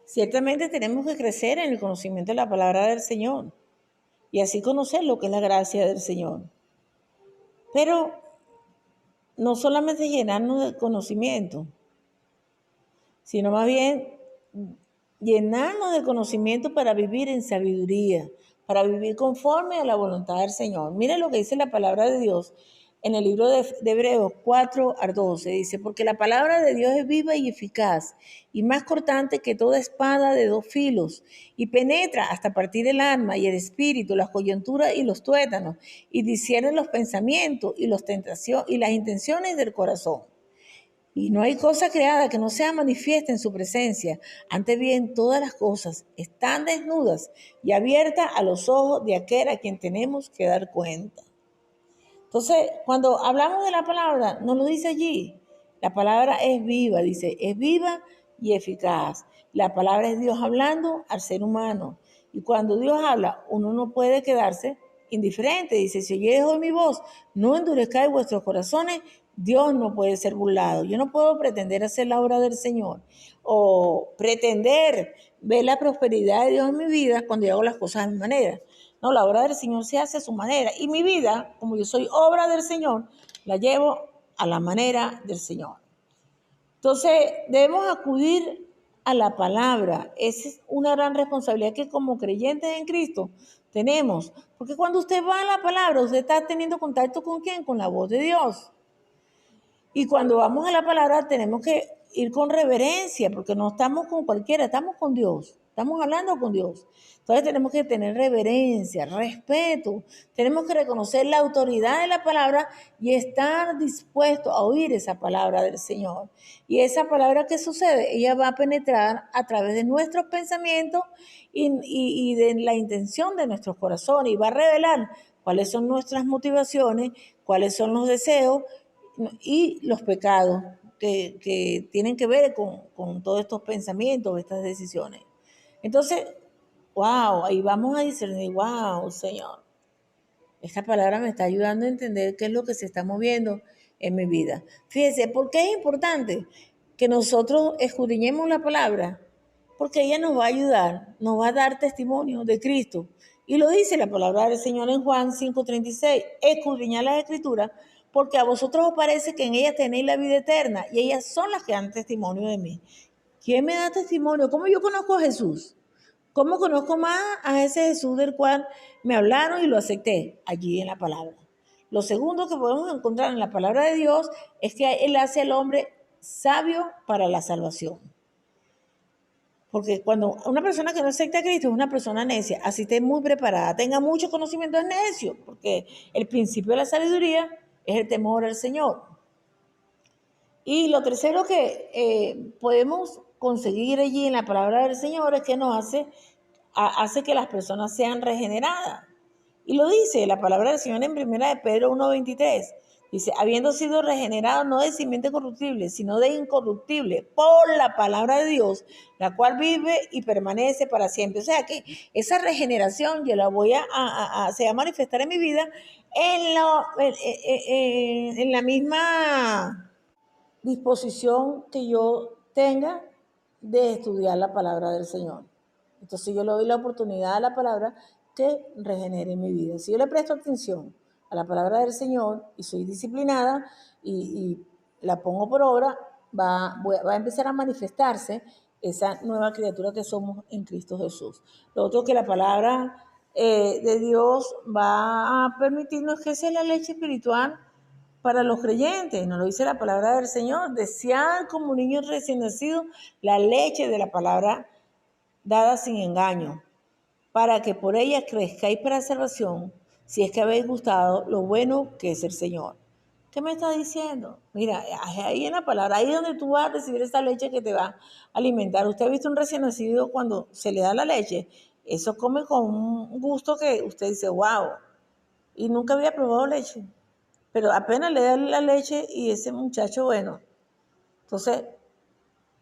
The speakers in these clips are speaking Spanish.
Ciertamente tenemos que crecer en el conocimiento de la palabra del Señor y así conocer lo que es la gracia del Señor. Pero no solamente llenarnos de conocimiento, sino más bien llenarnos de conocimiento para vivir en sabiduría, para vivir conforme a la voluntad del Señor. Mire lo que dice la palabra de Dios en el libro de Hebreos 4 al 12. Dice, porque la palabra de Dios es viva y eficaz y más cortante que toda espada de dos filos y penetra hasta partir el alma y el espíritu, las coyunturas y los tuétanos y discierne los pensamientos y las intenciones del corazón. Y no hay cosa creada que no sea manifiesta en su presencia. Antes bien, todas las cosas están desnudas y abiertas a los ojos de aquel a quien tenemos que dar cuenta. Entonces, cuando hablamos de la palabra, nos lo dice allí. La palabra es viva, dice, es viva y eficaz. La palabra es Dios hablando al ser humano. Y cuando Dios habla, uno no puede quedarse indiferente. Dice, si oyeres hoy mi voz, no endurezcáis vuestros corazones, Dios no puede ser burlado. Yo no puedo pretender hacer la obra del Señor o pretender ver la prosperidad de Dios en mi vida cuando yo hago las cosas a mi manera. No, la obra del Señor se hace a su manera. Y mi vida, como yo soy obra del Señor, la llevo a la manera del Señor. Entonces, debemos acudir a la palabra. Esa es una gran responsabilidad que como creyentes en Cristo tenemos. Porque cuando usted va a la palabra, usted está teniendo contacto con ¿quién? Con la voz de Dios. Y cuando vamos a la palabra tenemos que ir con reverencia, porque no estamos con cualquiera, estamos con Dios, estamos hablando con Dios. Entonces tenemos que tener reverencia, respeto, tenemos que reconocer la autoridad de la palabra y estar dispuesto a oír esa palabra del Señor. Y esa palabra que sucede, ella va a penetrar a través de nuestros pensamientos y de la intención de nuestros corazones y va a revelar cuáles son nuestras motivaciones, cuáles son los deseos y los pecados que tienen que ver con todos estos pensamientos, estas decisiones. Entonces, wow, ahí vamos a discernir, wow, Señor, esta palabra me está ayudando a entender qué es lo que se está moviendo en mi vida. Fíjense, ¿por qué es importante que nosotros escudriñemos la palabra? Porque ella nos va a ayudar, nos va a dar testimonio de Cristo. Y lo dice la palabra del Señor en Juan 5:36, escudriñad las escrituras, porque a vosotros os parece que en ellas tenéis la vida eterna, y ellas son las que dan testimonio de mí. ¿Quién me da testimonio? ¿Cómo yo conozco a Jesús? ¿Cómo conozco más a ese Jesús del cual me hablaron y lo acepté? Allí en la palabra. Lo segundo que podemos encontrar en la palabra de Dios es que Él hace al hombre sabio para la salvación. Porque cuando una persona que no acepta a Cristo es una persona necia, así esté muy preparada, tenga mucho conocimiento, es necio, porque el principio de la sabiduría es el temor al Señor. Y lo tercero que podemos conseguir allí en la palabra del Señor es que nos hace que las personas sean regeneradas. Y lo dice la palabra del Señor en 1 de Pedro 1:23. Dice, habiendo sido regenerados no de simiente corruptible, sino de incorruptible, por la palabra de Dios, la cual vive y permanece para siempre. O sea que esa regeneración yo la voy se va a manifestar en mi vida en la misma disposición que yo tenga de estudiar la palabra del Señor. Entonces yo le doy la oportunidad a la palabra que regenere mi vida. Si yo le presto atención a la palabra del Señor y soy disciplinada y la pongo por obra, va a empezar a manifestarse esa nueva criatura que somos en Cristo Jesús. Lo otro que la palabra de Dios va a permitirnos que esa es la leche espiritual para los creyentes, nos lo dice la palabra del Señor, desear como niños recién nacidos la leche de la palabra dada sin engaño, para que por ella crezcáis para salvación, si es que habéis gustado lo bueno que es el Señor. ¿Qué me está diciendo? Mira, ahí en la palabra, ahí es donde tú vas a recibir esa leche que te va a alimentar. Usted ha visto un recién nacido cuando se le da la leche, eso come con un gusto que usted dice, wow, y nunca había probado leche. Pero apenas le da la leche y ese muchacho, bueno, entonces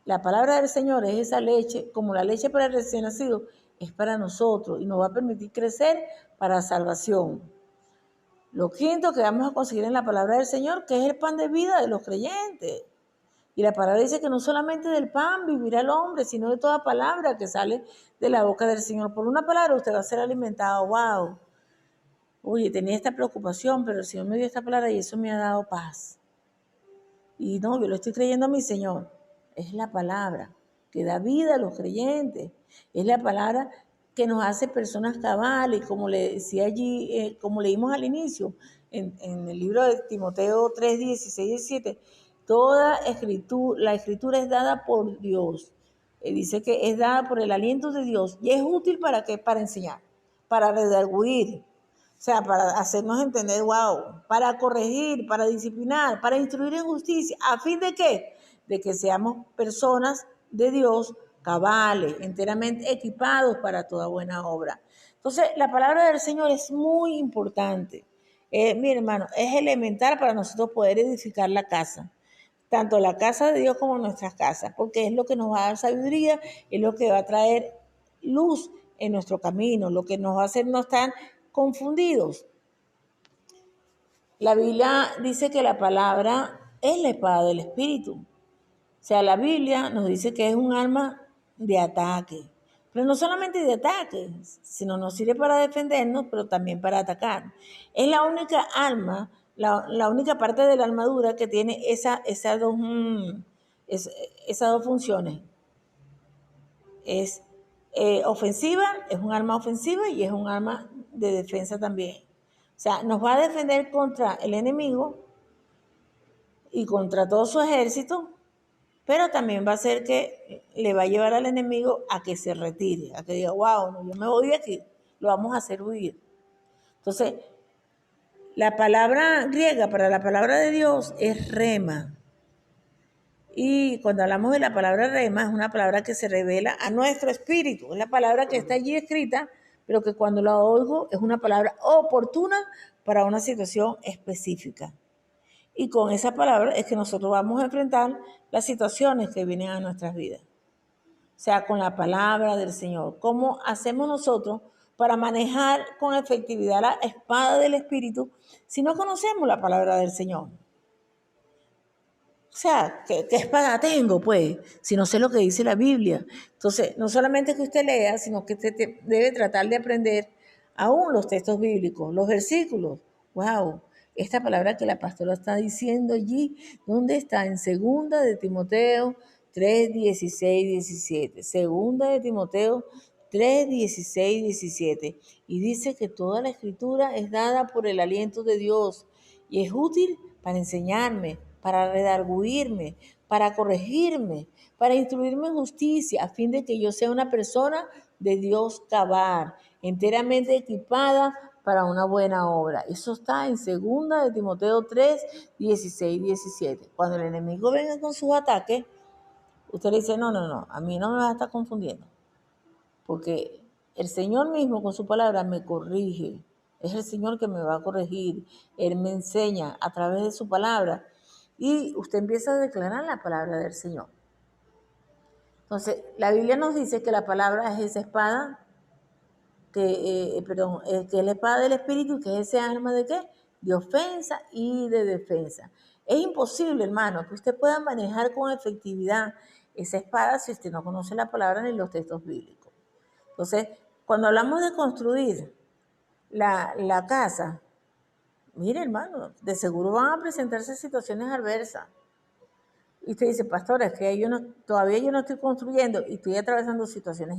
la palabra del Señor es esa leche, como la leche para el recién nacido, es para nosotros y nos va a permitir crecer para salvación. Lo quinto que vamos a conseguir en la palabra del Señor, que es el pan de vida de los creyentes. Y la palabra dice que no solamente del pan vivirá el hombre, sino de toda palabra que sale de la boca del Señor. Por una palabra usted va a ser alimentado. ¡Wow! Oye, tenía esta preocupación, pero el Señor me dio esta palabra y eso me ha dado paz. Y no, yo lo estoy creyendo a mi Señor. Es la palabra que da vida a los creyentes. Es la palabra que nos hace personas cabales, como le decía allí, como leímos al inicio, en el libro de Timoteo 3, 16 y 17. Toda escritura, la escritura es dada por Dios. Dice que es dada por el aliento de Dios y es útil para qué? Para enseñar, para redarguir, o sea, para hacernos entender, wow, para corregir, para disciplinar, para instruir en justicia, ¿a fin de qué? De que seamos personas de Dios cabales, enteramente equipados para toda buena obra. Entonces, la palabra del Señor es muy importante. Mi hermano, es elemental para nosotros poder edificar la casa, tanto la casa de Dios como nuestras casas, porque es lo que nos va a dar sabiduría, es lo que va a traer luz en nuestro camino, lo que nos va a hacer no estar confundidos. La Biblia dice que la palabra es la espada del Espíritu. O sea, la Biblia nos dice que es un arma de ataque. Pero no solamente de ataque, sino nos sirve para defendernos, pero también para atacar. Es la única arma, la única parte de la armadura que tiene esas dos funciones. Es ofensiva, es un arma ofensiva y es un arma de defensa también. O sea, nos va a defender contra el enemigo y contra todo su ejército, pero también va a ser que le va a llevar al enemigo a que se retire, a que diga, wow, no, yo me voy de aquí, lo vamos a hacer huir. Entonces, la palabra griega para la palabra de Dios es rema. Y cuando hablamos de la palabra rema, es una palabra que se revela a nuestro espíritu. Es la palabra que está allí escrita, pero que cuando la oigo es una palabra oportuna para una situación específica. Y con esa palabra es que nosotros vamos a enfrentar las situaciones que vienen a nuestras vidas. O sea, con la palabra del Señor. ¿Cómo hacemos nosotros para manejar con efectividad la espada del Espíritu si no conocemos la palabra del Señor? O sea, ¿qué espada tengo, pues? Si no sé lo que dice la Biblia. Entonces, no solamente que usted lea, sino que usted debe tratar de aprender aún los textos bíblicos, los versículos. ¡Wow! Esta palabra que la pastora está diciendo allí, ¿dónde está? En segunda de Timoteo 3, 16, 17. Segunda de Timoteo 3, 16, 17. Y dice que toda la escritura es dada por el aliento de Dios y es útil para enseñarme, para redarguirme, para corregirme, para instruirme en justicia, a fin de que yo sea una persona de Dios cabal, enteramente equipada para una buena obra. Eso está en 2 de Timoteo 3, 16, 17. Cuando el enemigo venga con sus ataques, usted le dice, no, a mí no me vas a estar confundiendo, porque el Señor mismo con su palabra me corrige. Es el Señor que me va a corregir. Él me enseña a través de su palabra. Y usted empieza a declarar la palabra del Señor. Entonces, la Biblia nos dice que la palabra es esa espada, que es la espada del Espíritu, que es ese arma de qué? De ofensa y de defensa. Es imposible, hermano, que usted pueda manejar con efectividad esa espada si usted no conoce la palabra ni los textos bíblicos. Entonces, cuando hablamos de construir la casa, mire, hermano, de seguro van a presentarse situaciones adversas. Y usted dice, pastora, es que todavía yo no estoy construyendo y estoy atravesando situaciones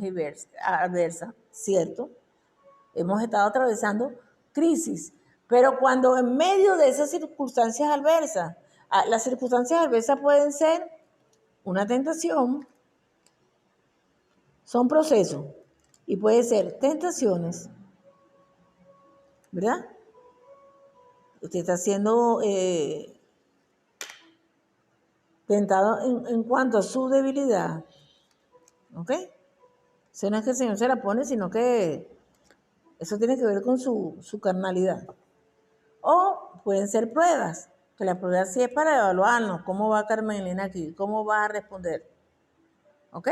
adversas, ¿cierto? Hemos estado atravesando crisis, pero cuando en medio de esas circunstancias adversas, las circunstancias adversas pueden ser una tentación, son procesos, y puede ser tentaciones, ¿verdad? Usted está siendo tentado en cuanto a su debilidad, ¿ok? Eso no es que el Señor se la pone, sino que eso tiene que ver con su carnalidad. O pueden ser pruebas, que la prueba sí es para evaluarnos, cómo va Carmelina aquí, cómo va a responder, ¿ok?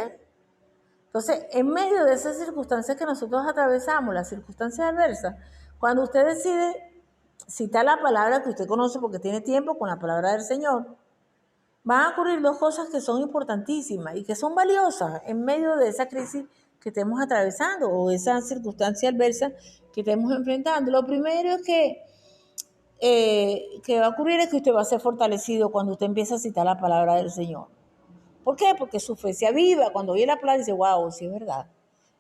Entonces, en medio de esas circunstancias que nosotros atravesamos, las circunstancias adversas, cuando usted decide citar la palabra que usted conoce porque tiene tiempo con la palabra del Señor, van a ocurrir dos cosas que son importantísimas y que son valiosas en medio de esa crisis que estemos atravesando o esa circunstancia adversa que estemos enfrentando. Lo primero es que va a ocurrir es que usted va a ser fortalecido cuando usted empieza a citar la palabra del Señor. ¿Por qué? Porque su fe se aviva. Cuando oye la palabra dice, wow, sí es verdad.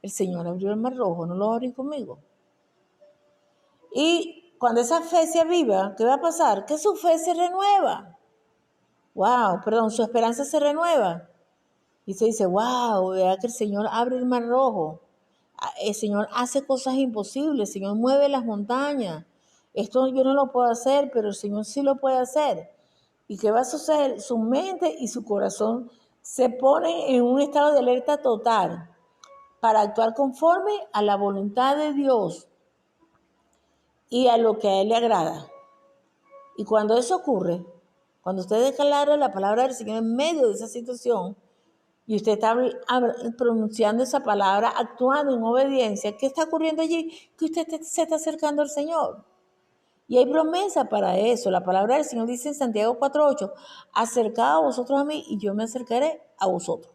El Señor abrió el mar rojo, no lo abrí conmigo. Y cuando esa fe se aviva, ¿qué va a pasar? Que su fe se renueva. Su esperanza se renueva. Y se dice, wow, vea que el Señor abre el mar rojo. El Señor hace cosas imposibles, el Señor mueve las montañas. Esto yo no lo puedo hacer, pero el Señor sí lo puede hacer. ¿Y qué va a suceder? Su mente y su corazón se ponen en un estado de alerta total para actuar conforme a la voluntad de Dios y a lo que a Él le agrada. Y cuando eso ocurre, cuando usted declara la palabra del Señor en medio de esa situación, y usted está pronunciando esa palabra, actuando en obediencia, ¿qué está ocurriendo allí? Que usted se está acercando al Señor. Y hay promesa para eso. La palabra del Señor dice en Santiago 4:8, acercaos a vosotros a mí y yo me acercaré a vosotros.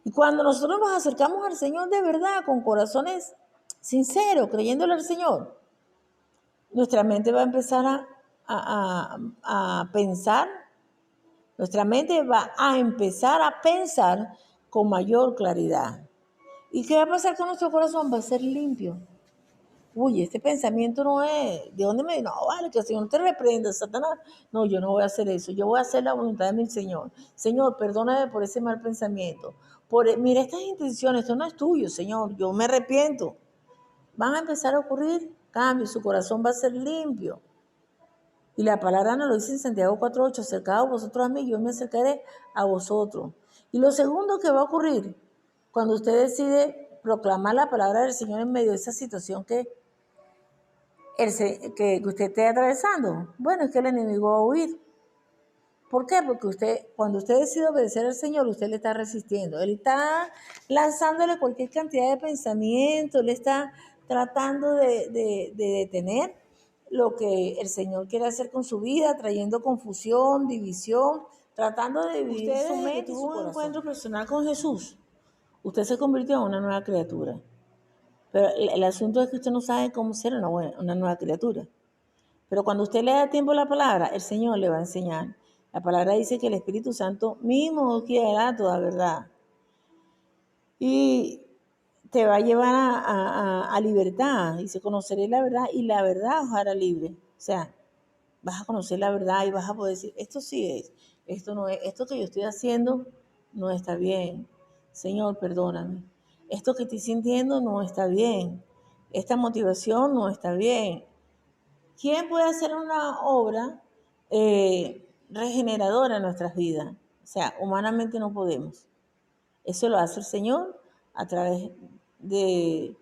Y cuando nosotros nos acercamos al Señor de verdad, con corazones sinceros, creyéndole al Señor, nuestra mente va a empezar a pensar, nuestra mente va a empezar a pensar con mayor claridad. ¿Y qué va a pasar con nuestro corazón? Va a ser limpio. Uy, este pensamiento no es, ¿de dónde me? No, vale, que el Señor te reprenda, Satanás. No, yo no voy a hacer eso, yo voy a hacer la voluntad de mi Señor. Señor, perdóname por ese mal pensamiento. Mira, estas intenciones, esto no es tuyo, Señor, yo me arrepiento. Van a empezar a ocurrir cambios, su corazón va a ser limpio. Y la palabra nos lo dice en Santiago 4:8, acercaos vosotros a mí, yo me acercaré a vosotros. Y lo segundo que va a ocurrir, cuando usted decide proclamar la palabra del Señor en medio de esa situación que usted esté atravesando, bueno, es que el enemigo va a huir. ¿Por qué? Porque cuando usted decide obedecer al Señor, usted le está resistiendo. Él está lanzándole cualquier cantidad de pensamiento, él está tratando de detener lo que el Señor quiere hacer con su vida, trayendo confusión, división, tratando de vivir Usted su desde que mente y su tuvo un corazón. encuentro Personal con Jesús, usted se convirtió en una nueva criatura. Pero el asunto es que usted no sabe cómo ser una nueva criatura. Pero cuando usted le da tiempo a la palabra, el Señor le va a enseñar. La palabra dice que el Espíritu Santo mismo os guiará toda verdad. Y te va a llevar a libertad. Y se conoceré la verdad y la verdad os hará libre. O sea, vas a conocer la verdad y vas a poder decir, esto sí es, esto no es, esto que yo estoy haciendo no está bien. Señor, perdóname. Esto que estoy sintiendo no está bien. Esta motivación no está bien. ¿Quién puede hacer una obra regeneradora en nuestras vidas? O sea, humanamente no podemos. Eso lo hace el Señor a través de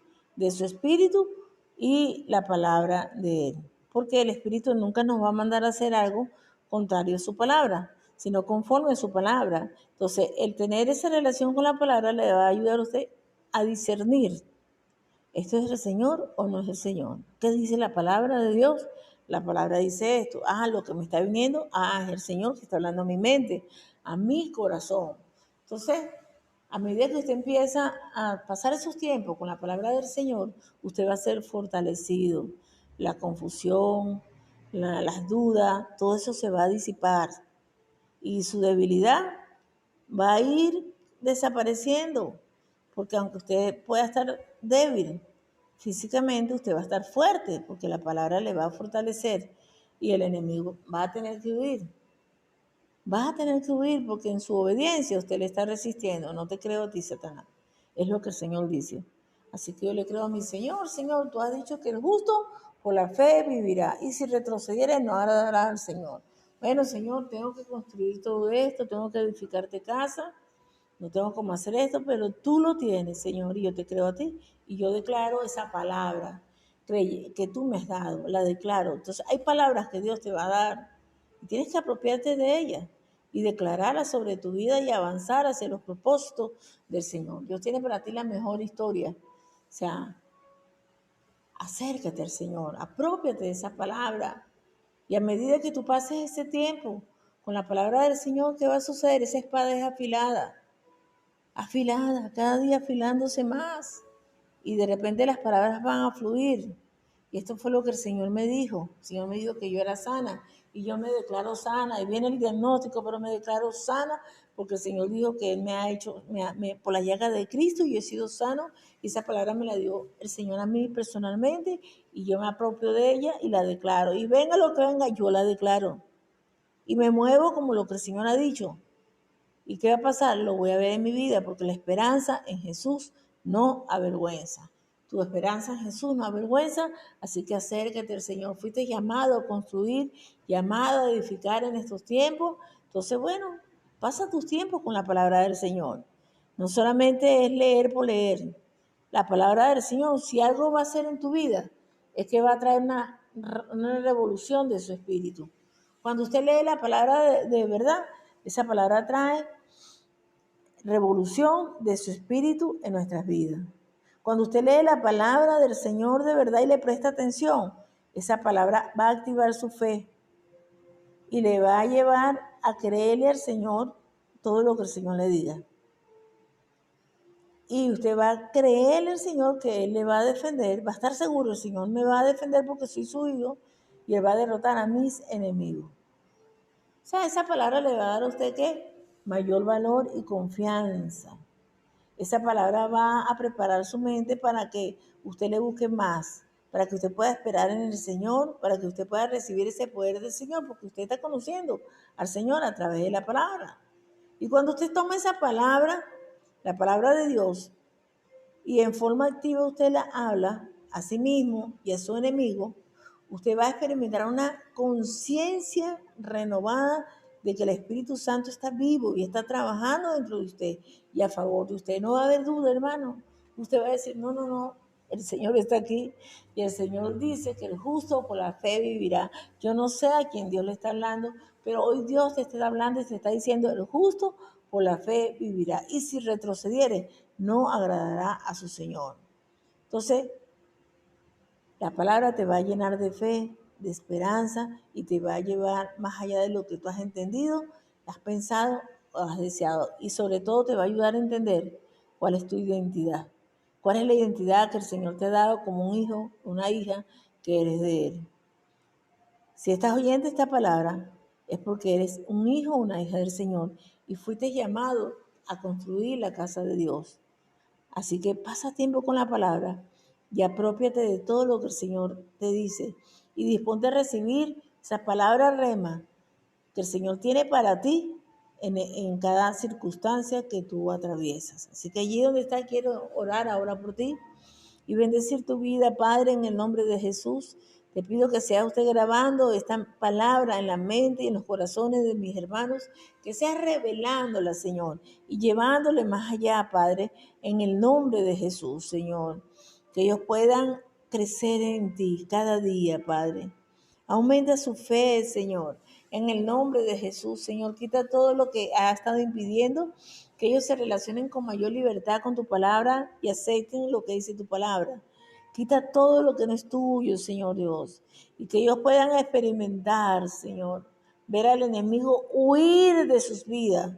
su Espíritu y la palabra de Él. Porque el Espíritu nunca nos va a mandar a hacer algo contrario a su palabra, sino conforme a su palabra. Entonces, el tener esa relación con la palabra le va a ayudar a usted a discernir, ¿esto es el Señor o no es el Señor? ¿Qué dice la palabra de Dios? La palabra dice esto. Lo que me está viniendo, es el Señor que está hablando a mi mente, a mi corazón. Entonces, a medida que usted empieza a pasar esos tiempos con la palabra del Señor, usted va a ser fortalecido. La confusión, las dudas, todo eso se va a disipar. Y su debilidad va a ir desapareciendo, porque aunque usted pueda estar débil físicamente, usted va a estar fuerte, porque la palabra le va a fortalecer y el enemigo va a tener que huir. Vas a tener que huir porque en su obediencia usted le está resistiendo. No te creo a ti, Satanás. Es lo que el Señor dice. Así que yo le creo a mi Señor. Señor, tú has dicho que el justo por la fe vivirá. Y si retrocediere, no agradará al Señor. Bueno, Señor, tengo que construir todo esto, tengo que edificarte casa, no tengo cómo hacer esto, pero tú lo tienes, Señor, y yo te creo a ti. Y yo declaro esa palabra que tú me has dado, la declaro. Entonces, hay palabras que Dios te va a dar y tienes que apropiarte de ellas y declararlas sobre tu vida y avanzar hacia los propósitos del Señor. Dios tiene para ti la mejor historia. O sea, acércate al Señor, apropiate de esa palabra. Y a medida que tú pases ese tiempo Con la palabra del Señor, ¿qué va a suceder? Esa espada es afilada, afilada, cada día afilándose más. Y de repente las palabras van a fluir. Y esto fue lo que el Señor me dijo. El Señor me dijo que yo era sana y yo me declaro sana. Y viene el diagnóstico, pero me declaro sana porque el Señor dijo que Él me ha hecho, por la llaga de Cristo yo he sido sano. Y esa palabra me la dio el Señor a mí personalmente y yo me apropio de ella y la declaro. Y venga lo que venga, yo la declaro. Y me muevo como lo que el Señor ha dicho. ¿Y qué va a pasar? Lo voy a ver en mi vida porque la esperanza en Jesús no avergüenza. Tu esperanza en Jesús no avergüenza, así que acércate al Señor. Fuiste llamado a construir, llamado a edificar en estos tiempos. Entonces, bueno, pasa tus tiempos con la palabra del Señor. No solamente es leer por leer. La palabra del Señor, si algo va a hacer en tu vida, es que va a traer una revolución de su espíritu. Cuando usted lee la palabra de verdad, esa palabra trae revolución de su espíritu en nuestras vidas. Cuando usted lee la palabra del Señor de verdad y le presta atención, esa palabra va a activar su fe y le va a llevar a creerle al Señor todo lo que el Señor le diga. Y usted va a creerle al Señor que Él le va a defender, va a estar seguro, el Señor me va a defender porque soy su hijo y Él va a derrotar a mis enemigos. O sea, esa palabra le va a dar a usted ¿qué? Mayor valor y confianza. Esa palabra va a preparar su mente para que usted le busque más, para que usted pueda esperar en el Señor, para que usted pueda recibir ese poder del Señor, porque usted está conociendo al Señor a través de la palabra. Y cuando usted toma esa palabra, la palabra de Dios, y en forma activa usted la habla a sí mismo y a su enemigo, usted va a experimentar una conciencia renovada de que el Espíritu Santo está vivo y está trabajando dentro de usted y a favor de usted. No va a haber duda, hermano. Usted va a decir, no, no, no, el Señor está aquí y el Señor dice que el justo por la fe vivirá. Yo no sé a quién Dios le está hablando, pero hoy Dios te está hablando y te está diciendo, el justo por la fe vivirá. Y si retrocediere, no agradará a su Señor. Entonces, la palabra te va a llenar de fe, de esperanza y te va a llevar más allá de lo que tú has entendido, has pensado o has deseado. Y sobre todo te va a ayudar a entender cuál es tu identidad. Cuál es la identidad que el Señor te ha dado como un hijo, una hija que eres de Él. Si estás oyendo esta palabra, es porque eres un hijo o una hija del Señor y fuiste llamado a construir la casa de Dios. Así que pasa tiempo con la palabra y apropiate de todo lo que el Señor te dice y disponte a recibir esa palabra rema que el Señor tiene para ti en cada circunstancia que tú atraviesas. Así que allí donde estás quiero orar ahora por ti y bendecir tu vida, Padre, en el nombre de Jesús. Te pido que sea usted grabando esta palabra en la mente y en los corazones de mis hermanos, que sea revelándola, Señor, y llevándole más allá, Padre, en el nombre de Jesús, Señor. Que ellos puedan crecer en ti cada día, Padre. Aumenta su fe, Señor. En el nombre de Jesús, Señor, quita todo lo que ha estado impidiendo que ellos se relacionen con mayor libertad con tu palabra y acepten lo que dice tu palabra. Quita todo lo que no es tuyo, Señor Dios, y que ellos puedan experimentar, Señor, ver al enemigo huir de sus vidas,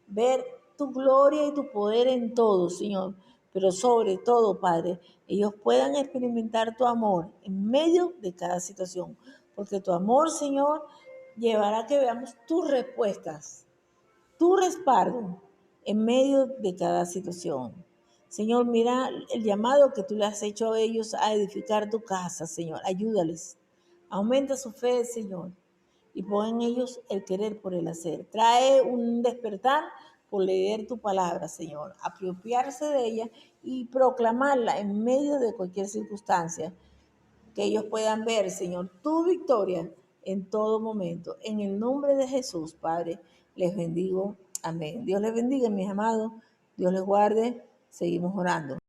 ver tu gloria y tu poder en todo, Señor, pero sobre todo, Padre, ellos puedan experimentar tu amor en medio de cada situación, porque tu amor, Señor, llevará a que veamos tus respuestas, tu respaldo en medio de cada situación. Señor, mira el llamado que tú le has hecho a ellos a edificar tu casa, Señor. Ayúdales. Aumenta su fe, Señor, y pon en ellos el querer por el hacer. Trae un despertar por leer tu palabra, Señor. Apropiarse de ella y proclamarla en medio de cualquier circunstancia. Que ellos puedan ver, Señor, tu victoria en todo momento. En el nombre de Jesús, Padre, les bendigo. Amén. Dios les bendiga, mis amados. Dios les guarde. Seguimos orando.